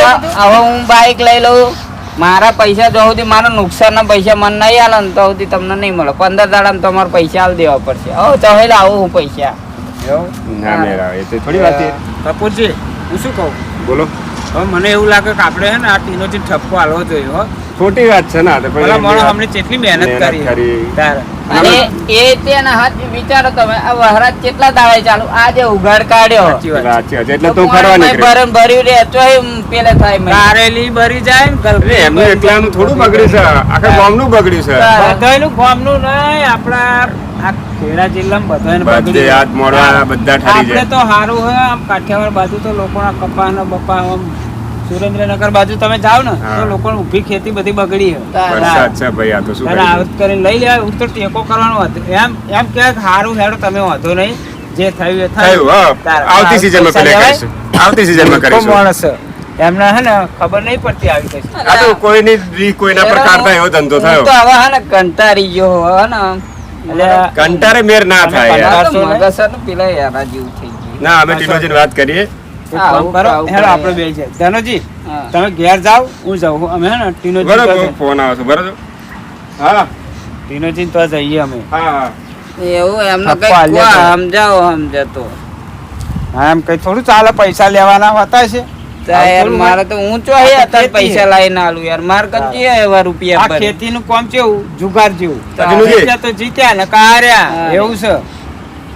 [SPEAKER 4] હવે હું બાઇક લઈ લઉં. મારા પૈસા જો સુધી મારા નુકસાનના પૈસા મને નહીં આલે ને તો સુધી તમને નહીં મળે. 15 દાડામાં તમારે પૈસા આલ દેવા પડશે. હવે તો હવે લાવું હું પૈસા.
[SPEAKER 3] ના મેળ આવે. એ તો થોડી વાત છે.
[SPEAKER 2] કપૂરજી હું શું કહું,
[SPEAKER 3] બોલો.
[SPEAKER 2] હવે મને એવું લાગે કે આપણે હે ને આ ટીનોજી ઠપકો આલવો જોઈએ હો.
[SPEAKER 3] ખોટી વાત છે ને આ તો. પછી
[SPEAKER 2] પેલા માણસ
[SPEAKER 3] એમની
[SPEAKER 2] અમને કેટલી મહેનત
[SPEAKER 3] મહેનત
[SPEAKER 2] કરી
[SPEAKER 3] કરી.
[SPEAKER 2] તારે.
[SPEAKER 4] અને એ તેના હાથ વિચારો તમે આ વહરાજ કેટલા દાડે ચાલુ આજે ઉઘાડ કાઢ્યો
[SPEAKER 2] સાચી વાત.
[SPEAKER 3] સાચી વાત છે. એટલે તો ફરવા નીકળ્યો.
[SPEAKER 4] ભર્યું રે તોય પેલે થાય મય.
[SPEAKER 2] કારેલી ભરી જાય ને
[SPEAKER 3] એટલે
[SPEAKER 2] ગલકી
[SPEAKER 3] એમનું
[SPEAKER 2] ભરી
[SPEAKER 3] એકલાનું થોડું બગડ્યું છે, આખા ગામનું બગડ્યું છે.
[SPEAKER 4] તારે.
[SPEAKER 2] બધાયનું ગામનું નહીં, આપણા આ ખેડા જિલ્લામાં બધાયનું
[SPEAKER 3] બધે
[SPEAKER 2] બગડ્યું.
[SPEAKER 3] હાથ મોડવા બધા ઠરી
[SPEAKER 2] આપણે
[SPEAKER 3] જાય.
[SPEAKER 2] તો સારું હોય આમ કાઠિયાવાડ બાજુ તો લોકોના કપા ને બપા આમ સુરેન્દ્રનગર બાજુ તમે જાઓ ને
[SPEAKER 3] હા.
[SPEAKER 2] તો લોકોની ઊભી ખેતી બધી બગડી છે.
[SPEAKER 4] તારે.
[SPEAKER 3] વરસાદ છે ભાઈ, આ તો શું
[SPEAKER 2] તારે
[SPEAKER 3] કરીએ?
[SPEAKER 2] આવત કરીને લઈ લેવા હું તો ટેકો કરવાનો હતો એમ એમ કે સારું હેડો તમે વાંધો નહીં જે થયું એ
[SPEAKER 3] થયું હા.
[SPEAKER 2] તારે.
[SPEAKER 3] આવતી સીઝનમાં
[SPEAKER 2] પૈસા
[SPEAKER 3] પેલે
[SPEAKER 2] લેવાય?
[SPEAKER 3] કરીશું. આવતી સીઝનમાં
[SPEAKER 2] મૂર્ખો
[SPEAKER 3] કરીશું.
[SPEAKER 2] માણસ છે. એમને હે ને ખબર નહીં પડતી આવી કઈ.
[SPEAKER 3] આ તો કોઈની રીત કોઈના પર કાઢતા એવો ધંધો
[SPEAKER 4] હું
[SPEAKER 3] થયો.
[SPEAKER 4] તો હવે હે ને કંટાળી ગયો હે ને
[SPEAKER 2] એટલે
[SPEAKER 3] કંટારે મેર ના
[SPEAKER 2] તમે
[SPEAKER 3] થાય યાર.
[SPEAKER 4] આ તો
[SPEAKER 2] કંટાળશો ને?
[SPEAKER 4] મગજ છે ને પેલા યારા જેવું થઈ ગયું.
[SPEAKER 3] ના અમે ટીનોજીની વાત કરીએ.
[SPEAKER 2] એક કામ કરો
[SPEAKER 4] આવું
[SPEAKER 2] હેડો
[SPEAKER 4] કરે.
[SPEAKER 2] આપણે બે જાય ધનોજી
[SPEAKER 4] હા.
[SPEAKER 2] તમે ઘેર જાઓ હું જાઉં અમે હે ને ટીનોજી
[SPEAKER 3] બરોબર
[SPEAKER 2] પાસે.
[SPEAKER 3] ફોન આવે છે બરોબર. હા
[SPEAKER 2] ટીનોજી તો જઈએ અમે.
[SPEAKER 3] હા હા.
[SPEAKER 4] એવું એમને
[SPEAKER 2] થપ્પો
[SPEAKER 4] કઈ
[SPEAKER 2] આલ્યા તો.
[SPEAKER 4] સમજાવો સમજતો
[SPEAKER 2] હા એમ કઈ થોડું ચાલે પૈસા લેવાના હોતા છે.
[SPEAKER 4] યાર મારે તો ઊંચો હે
[SPEAKER 2] આ તો
[SPEAKER 4] અત્યારે
[SPEAKER 2] ખેતી
[SPEAKER 4] પૈસા લાવીને આલું યાર માર કચ્ચી એવા રૂપિયા
[SPEAKER 2] આ
[SPEAKER 4] ભરે.
[SPEAKER 2] ખેતીનું કામ કેવું જુગાર જેવું.
[SPEAKER 3] ટીનોજી.
[SPEAKER 2] જીત્યા તો જીત્યા ને કાર્યા
[SPEAKER 4] હા.
[SPEAKER 2] એવું છે.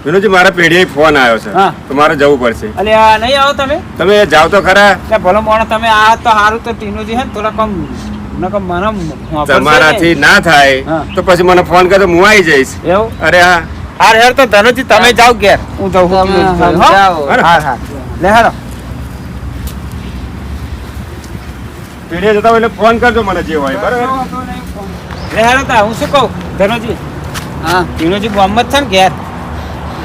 [SPEAKER 3] વિનોદજી મારા પેઢીએ ફોન આવ્યો છે
[SPEAKER 2] હા.
[SPEAKER 3] તો મારે જવું પડશે.
[SPEAKER 2] અલે આ નહીં આવો તમે
[SPEAKER 3] તમે જાઓ તો ખરા.
[SPEAKER 2] એટલે ભલો મોણો તમે આ તો સારું તો ટીનોજી હે ને થોડા કમ નકર મને વાપરશે ને.
[SPEAKER 3] તમારાથી ના થાય
[SPEAKER 2] હા.
[SPEAKER 3] તો પછી મને ફોન કરજો હું આવી જઈશ.
[SPEAKER 2] એવું
[SPEAKER 3] અરે હા.
[SPEAKER 2] હાર હેર તો ધનોજી તમે જાઓ ઘેર હું જાઉં છું
[SPEAKER 4] તમે
[SPEAKER 2] ટીનોજી જોડે, હો?
[SPEAKER 4] સમજાવો.
[SPEAKER 2] હાર હાર લે હેડો.
[SPEAKER 3] પેઢીએ જતા હોય એટલે ફોન કરજો મને જે હોય બરાબર.
[SPEAKER 2] લે હેડો તા હું શું કહું ધનોજી
[SPEAKER 4] હા
[SPEAKER 2] ટીનોજી ગામમાં જ છે ને ઘેર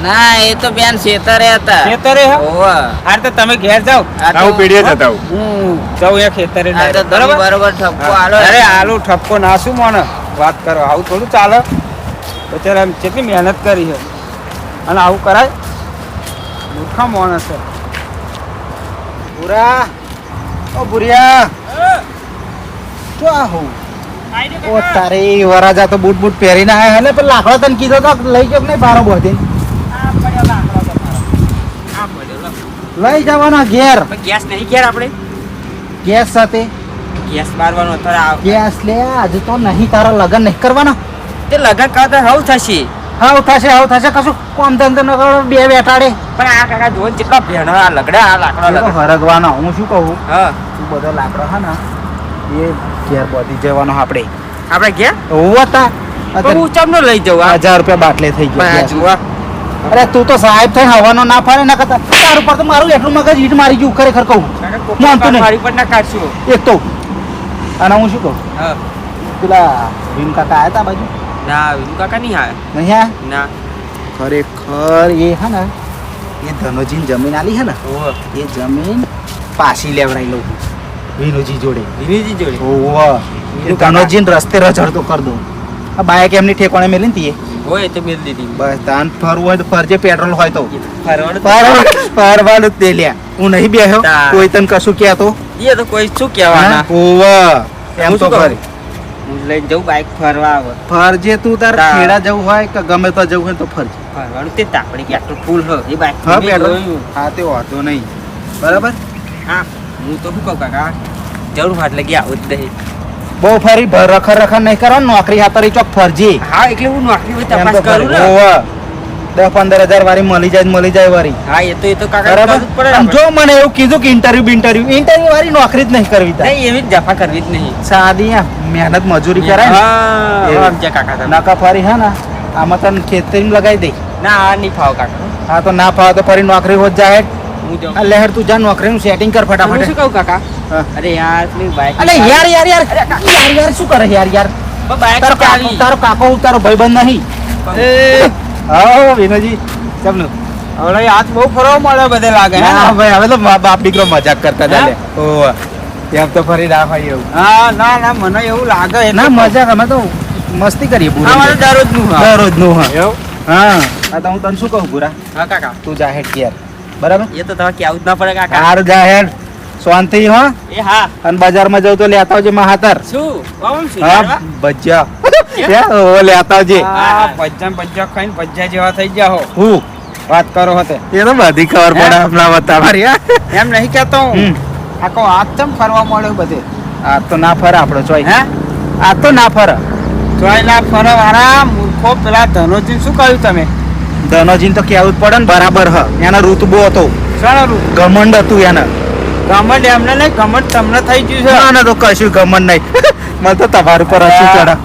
[SPEAKER 4] ના એ તો બેન શેતરે હતા
[SPEAKER 2] ખેતરે હે?
[SPEAKER 4] ઓવા.
[SPEAKER 2] હાર તો તમે ઘેર જાઓ
[SPEAKER 4] આ
[SPEAKER 3] હા, હું
[SPEAKER 4] તો-
[SPEAKER 3] પેઢીએ જતા હું.
[SPEAKER 2] હું જાઉં એ ખેતરે
[SPEAKER 4] આ તો
[SPEAKER 2] direct,
[SPEAKER 4] તમે
[SPEAKER 2] બરાબર
[SPEAKER 4] બરોબર ઠપકો
[SPEAKER 2] હા.
[SPEAKER 4] આલો
[SPEAKER 2] અરે આલુ ઠપકો ના શું મોને વાત કરો આવું થોડું ચાલે અત્યારે એમ કેટલી મહેનત કરી છે અને આવું કરાય મૂર્ખા માણસ છે પૂરા
[SPEAKER 1] ઓ ભુરિયા શું આ હું ઓ તારી વરાજા તો બૂટ બૂટ પહેરીને આયા હલે પણ લાકડો તને કીધો તો લઈ ગયો કે નહીં બારો બોધી લઈ જવાનો ઘેર
[SPEAKER 2] ગેસ નહીં ઘેર આપણે
[SPEAKER 1] ગેસ સાથે
[SPEAKER 2] ગેસ બારવાનો અત્યારે
[SPEAKER 1] ગેસ લે આજે તો નહીં તારા લગન નહીં કરવાના
[SPEAKER 2] તે લગન કરતા હવ થશે
[SPEAKER 1] હાવ થશે કશું કોમ ધંધો ન કરો બે બેટાડે
[SPEAKER 2] પણ આ કાકા જોન કેટલા ભેણો આ લગડા આ લાકડો
[SPEAKER 1] એ તો હરગવાનો હું શું કહું
[SPEAKER 2] હા
[SPEAKER 1] તું બધો લાકડો હા ને એ ઘેર બોધી જવાનો આપણે
[SPEAKER 2] આપણે ઘેર
[SPEAKER 1] હતા
[SPEAKER 2] પણ હું ચમનો લઈ જવું
[SPEAKER 1] 1000 રૂપિયા બાટલે થઈ
[SPEAKER 2] આ
[SPEAKER 1] ગયા
[SPEAKER 2] જુઓ
[SPEAKER 1] અરે તું તો સાહેબ થઈ હવાનો ના ફરે ના કરતા તારું પર તો મારું એટલું મગજ હીટ મારી ગયું ખરેખર કહું માનતો નહીં.
[SPEAKER 2] મારી પર ના કાઢશું
[SPEAKER 1] એક તો અને હું શું કહું
[SPEAKER 2] હા
[SPEAKER 1] પેલા ભીમ કાકા આયા તા બાજુ
[SPEAKER 2] ના વિનુ કાકા નહીં આવે
[SPEAKER 1] નહીં આયા
[SPEAKER 2] ના
[SPEAKER 1] ખરેખર એ હે ને એ ધનોજીની જમીન આલી હે ને
[SPEAKER 2] ઓહો
[SPEAKER 1] એ જમીન પાછી લેવડાઈ લઉં વિનુજી જોડે
[SPEAKER 2] વિનુજી જોડે
[SPEAKER 1] ઓહો એ ધનોજીને રસ્તે રઝળતો કર દઉં આ બાઈક એમની ઠેકોણે મેલી ને તીએ
[SPEAKER 2] હોય તો મેલ દીધી
[SPEAKER 1] બસ તાન ફરવું હોય તો ફરજે પેટ્રોલ હોય તો
[SPEAKER 2] ફરવાનું
[SPEAKER 1] ફરવાનું જ તે લ્યા હું નહીં બેહ્યો
[SPEAKER 2] તા.
[SPEAKER 1] કોઈ તને કશું કહેતો
[SPEAKER 2] એ તો કોઈ શું કહેવાના
[SPEAKER 1] ઓવા એમ
[SPEAKER 2] હું
[SPEAKER 1] તો
[SPEAKER 2] શું
[SPEAKER 1] ફરી
[SPEAKER 2] કહું? હું લઈને જઉં બાઈક ફરવા આવે
[SPEAKER 1] ફરજે તું તાર
[SPEAKER 2] તા.
[SPEAKER 1] ખેડા જવું હોય કે ગમે તો જવું હોય તો ફરજે
[SPEAKER 2] ફરવાનું તે તાપણી પેટ્રોલ ફૂલ હ એ બાઈક
[SPEAKER 1] હા
[SPEAKER 2] મેં
[SPEAKER 1] પેટ્રોલ
[SPEAKER 2] જોયું.
[SPEAKER 1] હા તે વાંધો નહીં બરાબર
[SPEAKER 2] હા હું તો શું કહું કાકા જરૂર હાથ લગી આવું જ નહીં
[SPEAKER 1] બહુ ફરી રખર નહીં કરવાનું નોકરી હાતરી ચોક ફરજે
[SPEAKER 2] હા એટલે હું નોકરી હોય
[SPEAKER 1] એમ
[SPEAKER 2] તપાસ
[SPEAKER 1] તો
[SPEAKER 2] કરું
[SPEAKER 1] ફરી.
[SPEAKER 2] ને
[SPEAKER 1] ઓવા 10-15 હજાર વારી મળી જાય વારી
[SPEAKER 2] હા એ તો કાકા
[SPEAKER 1] બરાબર
[SPEAKER 2] કરવું જ પડે ને
[SPEAKER 1] આમ
[SPEAKER 2] આપણે.
[SPEAKER 1] જો મને એવું કીધું કે ઇન્ટરવ્યુ વાળી નોકરી જ નહીં કરવી તારે.
[SPEAKER 2] નહીં એવી જ જફા કરવી જ નહીં
[SPEAKER 1] સાદી આ મહેનત મજૂરી કરાય ને
[SPEAKER 2] હા
[SPEAKER 1] એવું.
[SPEAKER 2] સમજ્યા કાકા તમે.
[SPEAKER 1] નાકા ફરી હે ને આમાં તને ખેતરી લગાવી દે
[SPEAKER 2] ના આ નહીં ફાવ કાકા
[SPEAKER 1] હા તો ના ફાવે તો ફરી નોકરી હોત જાય
[SPEAKER 2] હું જાઉં
[SPEAKER 1] આ લહેર તું જા નોકરીનું સેટિંગ કર
[SPEAKER 2] હું શું
[SPEAKER 1] ફટાફટ
[SPEAKER 2] કહું કાકા
[SPEAKER 1] હા.
[SPEAKER 2] અરે યાર પેલી બાઈક
[SPEAKER 1] અલે યાર શું કરે યાર
[SPEAKER 2] બાઈક
[SPEAKER 1] તારો
[SPEAKER 2] ચાલી
[SPEAKER 1] તારો કાકો તારો ભાઈબંધ નહીં
[SPEAKER 2] એ
[SPEAKER 1] હા વિનોજી કેમનું
[SPEAKER 2] હવે હાથ બહુ ફરવા મળે બધે લાગે હે ને?
[SPEAKER 1] ના ભાઈ હવે તો બાપ દીકરો મજાક કરતા હતા
[SPEAKER 2] હા?
[SPEAKER 1] લે ઓવા એમ તો ફરી ના ફરી એવું
[SPEAKER 2] હા ના ના મને એવું લાગે એટલે
[SPEAKER 1] ના મજાક અમે તો મસ્તી કરીએ
[SPEAKER 2] આ મારે
[SPEAKER 1] પૂરા
[SPEAKER 2] દરરોજનું હા.
[SPEAKER 1] દરરોજનું હા
[SPEAKER 2] એવું
[SPEAKER 1] હા આ તો હું તને શું કહું પૂરા
[SPEAKER 2] હા કાકા
[SPEAKER 1] તું જાહેર ક્યાર બરાબર
[SPEAKER 2] એ તો તમે કેવું જ ના પડે કાકા
[SPEAKER 1] કાર જાહેર શાંતિ હો
[SPEAKER 2] એ હા
[SPEAKER 1] અને બજારમાં જવું તો લેતા આવજે માહાતર
[SPEAKER 2] શું આમ શું
[SPEAKER 1] હા
[SPEAKER 2] કરવા?
[SPEAKER 1] ભજીયા ઓ લેતા આવજે
[SPEAKER 2] હા પજ્જા ખાઈને પજ્જા જેવા થઈ ગયા હો
[SPEAKER 1] હું
[SPEAKER 2] વાત કરો હતે
[SPEAKER 1] એ તો બધી ખબર પડે હમણાં તમારી હા
[SPEAKER 2] એમ નહીં કેતો હું
[SPEAKER 1] હમ.
[SPEAKER 2] આખો હાથ ચમ ફરવા મળ્યો બધે
[SPEAKER 1] આ તો ના ફરે આપણો ચોઈ
[SPEAKER 2] હે
[SPEAKER 1] આ તો ના ફરે
[SPEAKER 2] જોયેલા ફરવા વાળા મૂર્ખો પેલા ધનોજી શું કહ્યું તમે
[SPEAKER 1] ધનોજીને તો કહેવું જ પડે ને બરાબર હ એનો ઋતબો હતો
[SPEAKER 2] સારું
[SPEAKER 1] ઘમંડ હતું એને
[SPEAKER 2] ગમત એમને નહીં ગમત તમને થઈ ગયું છે
[SPEAKER 1] ના તો કશું ઘમંડ નહીં મને તો તમારું પર હસવું ચડે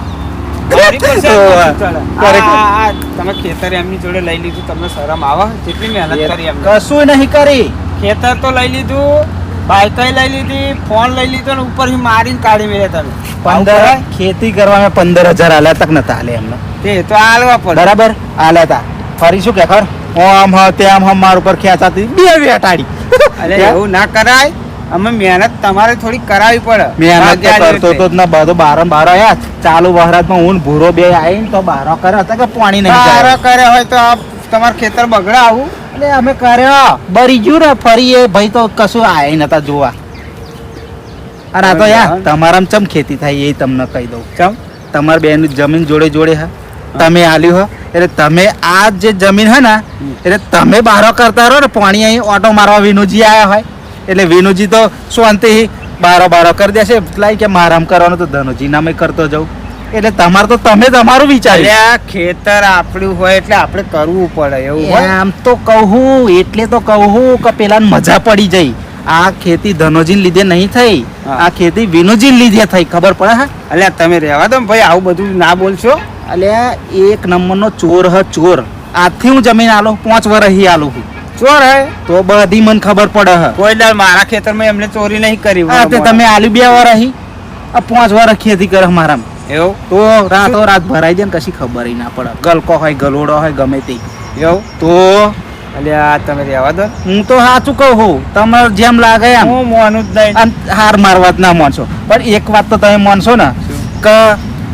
[SPEAKER 2] મારી પર છે
[SPEAKER 1] ઓવે.
[SPEAKER 2] ચડે.
[SPEAKER 1] ખરેખર.
[SPEAKER 2] આ તમે ખેતર એમની જોડે લઈ લીધું તમને શરમ આવે કેટલી મહેનત કરી એમને
[SPEAKER 1] કશું નહીં કરી
[SPEAKER 2] ખેતર તો લઈ લીધું બાઈક લઈ લીધી ફોન લઈ લીધો ને ઉપરથી મારીને કાઢી મેળે તમે
[SPEAKER 1] 15 ખેતી કરવા મેં 15,000 આલ્યા તક નતા આલે એમને
[SPEAKER 2] તે તો હાલવા પડે
[SPEAKER 1] બરાબર આલ્યા તા ફરી શું કે ખર આમ હ તેમ હ માર ઉપર ખેંચાતી બે વેટાડી
[SPEAKER 2] અરે એવું ના કરાય અમે મહેનત તમારે થોડી કરાવી પડે
[SPEAKER 1] મહેનત તો
[SPEAKER 2] ભાગ્યા
[SPEAKER 1] કરતો તો જ ના બધો બાર આયા ચાલુ વહરાતમાં ઊન ભૂરો બે આવીને તો બારો કરે હતા કે પાણી નહીં
[SPEAKER 2] તારો
[SPEAKER 1] જાય
[SPEAKER 2] કરે હોય તો આ તમારું ખેતર બગડા આવું
[SPEAKER 1] એટલે અમે કર્યો બરી ગયું ને ફરી એ ભાઈ તો કશું આય નતા જોવા અને આ તો યાર તમારામ ચમ ખેતી થાય એ તમને કહી દઉં
[SPEAKER 2] ચમ
[SPEAKER 1] તમાર બેન જમીન જોડે જોડે હે તમે આલ્યું હો એટલે તમે આ જે જમીન હે ને એટલે તમે બારો કરતા રહો ને પાણી અહીં ઓટો મારવા વિનુજી આયા હોય એટલે વિનુજી તો શાંતિ બારો કરી દેશે લાઈ કે મારામ કરવાનું તો ધનુજી નામે કરતો જાઉં એટલે તમારે તો તમે તમારું વિચાર્યું
[SPEAKER 2] અલ્યા ખેતર આપણું હોય એટલે આપણે કરવું પડે એવું હોય
[SPEAKER 1] આમ તો કહું એટલે તો કહું કે પેલા મજા પડી જઈ આ ખેતી ધનોજી લીધે નહીં થઈ
[SPEAKER 2] હા.
[SPEAKER 1] આ ખેતી વિનુજી લીધે થઈ ખબર પડે હા
[SPEAKER 2] અલ્યા તમે રહેવા દો ને ભાઈ આવું બધું ના બોલશો
[SPEAKER 1] અલ્યા એક નંબરનો ચોર હ ચોર આજથી હું જમીન આલો 5 વર્ષ આલું છું
[SPEAKER 2] ચોર હે
[SPEAKER 1] તો બધી મને ખબર પડે હ
[SPEAKER 2] કોઈ દાડ મારા ખેતરમાં એમને ચોરી નહીં કરી
[SPEAKER 1] આ તે તમે આલુ 2 વર્ષ આ 5 વર્ષ ખેતી કરે મારામ
[SPEAKER 2] એવું
[SPEAKER 1] તો રાતો રાત ભરાઈ જાય ને કશી ખબર ના પડે ગલકો હોય ગલોડો હોય ગમે તે
[SPEAKER 2] એવું
[SPEAKER 1] તો
[SPEAKER 2] અલ્યા તમે રહેવા દો
[SPEAKER 1] હું તો સાચું કહું તમારે જેમ લાગે એમ
[SPEAKER 2] હું મોનું જ નહીં
[SPEAKER 1] અને હાર મારવા જ ના માનશો પણ એક વાત તો તમે માનશો ને કે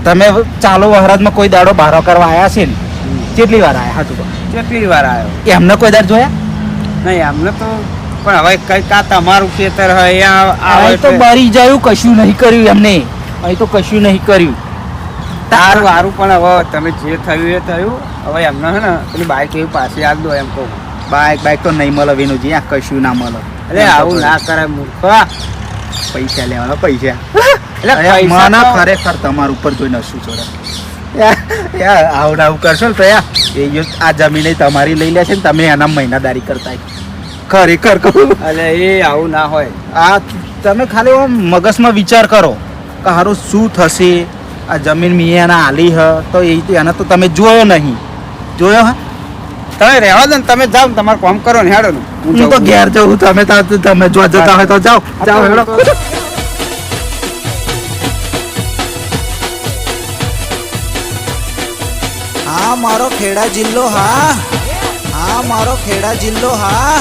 [SPEAKER 1] તમે ચાલુ વહરાજમાં કોઈ દાડો બારો કરવા આયા છે ને કેટલી વાર આયા સાચું કહો
[SPEAKER 2] કેટલી વાર આવ્યો
[SPEAKER 1] એમને કોઈ દાડ જોયા
[SPEAKER 2] નહીં અમને તો પણ હવે કઈ કા તમારું ખેતર હોય
[SPEAKER 1] અહીં તો બરી જાય કશું નહીં કર્યું એમને, અહીં તો કશું નહીં કર્યું.
[SPEAKER 2] સારું સારું, પણ હવે તમે જે થયું એ થયું. હવે એમને હે ને પેલી બાઈક એવી પાછી આપ દો એમ કહું.
[SPEAKER 1] બાઈક તો નહીં મળે વિનુજી, આ કશું ના મળે.
[SPEAKER 2] અરે આવું ના કરાય મૂર્ખા.
[SPEAKER 1] પૈસા લેવાના પૈસા.
[SPEAKER 2] એટલે પૈસા
[SPEAKER 1] મને
[SPEAKER 2] તો-
[SPEAKER 1] ખરેખર તમારા ઉપર જોઈને શું ચોરે આવું આવું કરશો ને તો આ જમીને તમારી લઈ લે છે ને તમે એના મહિનાદારી કરતા ખરેખર કહું.
[SPEAKER 2] અલે એ આવું ના હોય.
[SPEAKER 1] આ તમે ખાલી આમ મગજમાં વિચાર કરો કે હારું શું થશે, આ જમીન મી એના હાલી હ તો એના તો તમે જોયો નહીં. જોયો હા?
[SPEAKER 2] તમે રહેવા દો ને, તમે જાઓ ને તમારું કામ કરો ને હેડો ને.
[SPEAKER 1] હું તો ઘેર જવું, તમે જો જતા હોય તો જાઓ જાઓ હેડો. હા મારો ખેડા જિલ્લો, હા મારો ખેડા જિલ્લો, હા.